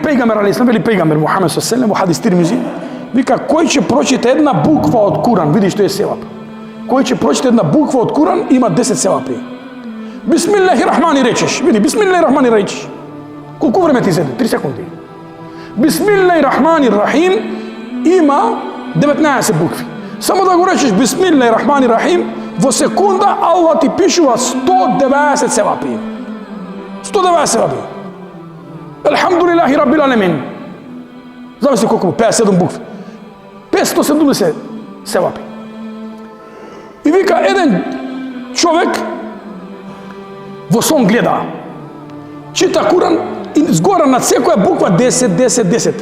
пејгамбер алейхиссалам, вели пејгамбер Мухамед саллаллаху алейхи хадис Тирмизи, вика кој ќе прочита една буква од Куран, види што е севап. Кој ќе прочита една буква од Куран има 10 севапи. Бисмиллахи рахмани речеш, види, бисмиллахи рахмани речеш. Колку време ти зеде? 3 секунди. Бисмиллахи рахмани рахим има 19 букви. Само да го речеш бисмиллахи рахмани рахим, во секунда Аллах ти пишува 190 севапи. 190 севапи. Алхамдулилахи раббил алемин. Замисли колку 57 букви. 570 севапи. И вика еден човек во сон гледа, чита Куран и згора над секоја буква 10.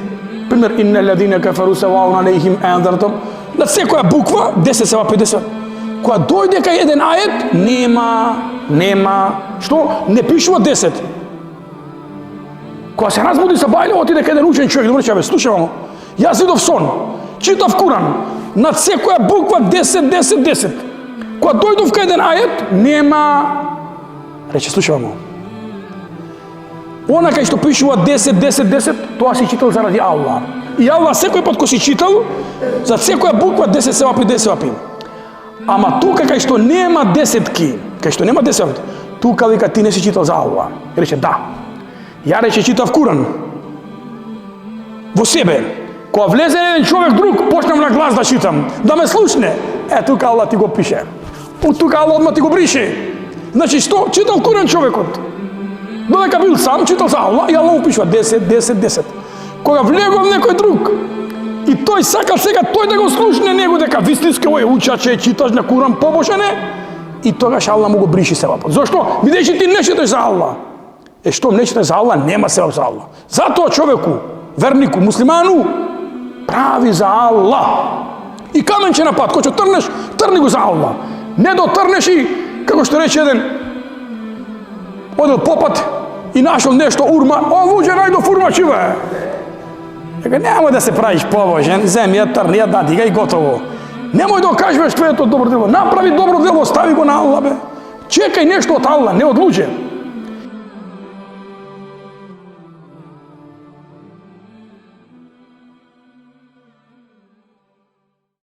Пример, инна алладина кафару саваун алейхим анзартум. Над секоја буква 10 севапи 10. Кога дојде кај еден ајет, нема, што? Не пишува 10. Кога се разбуди са бајле, отиде кај еден учен човек, добре, чабе, слушай мамо, јас идов сон, читав Куран, над секоја буква 10. Кога дојдов кај еден ајет, нема, рече, слушай мамо, она кај што пишува 10, тоа си читал заради Аллах. И Аллах секој пат кој си читал, за секоја буква 10 севапи. Ама тука кај што нема десетки, тука вика ти не си читал за Аллах. Рече да. Ја рече читав Куран. Во себе. Кога влезе еден човек друг, почнам на глас да читам, да ме слушне. Тука Аллах ти го пише. Тука Аллах одма ти го брише. Значи што? Читал Куран човекот. Додека бил сам, читал за Аллах и Аллах упишува 10. Кога влегов некој друг, и тој сакал сега тој да го слушне него дека вистински овој учаче, читаш на Куран побошане, и тогаш Аллах му го бриши севапот. Зошто? Бидејќи ти не читаш за Аллах. Што не читаш за Аллах, нема севап за Аллах. Затоа човеку, вернику, муслиману, прави за Аллах. И каменче на пат, кој ќе трнеш, трни го за Аллах. Не дотрнеш и, како што рече еден, одел попат и нашол нешто урма, луѓе најдов урма чива. Дека нема да се правиш побожен, земи ја трни, ја дади га и готово. Немој да кажеш твоето добро дело. Направи добро дело, стави го на Аллах, бе. Чекај нешто од Аллах, не од луѓе.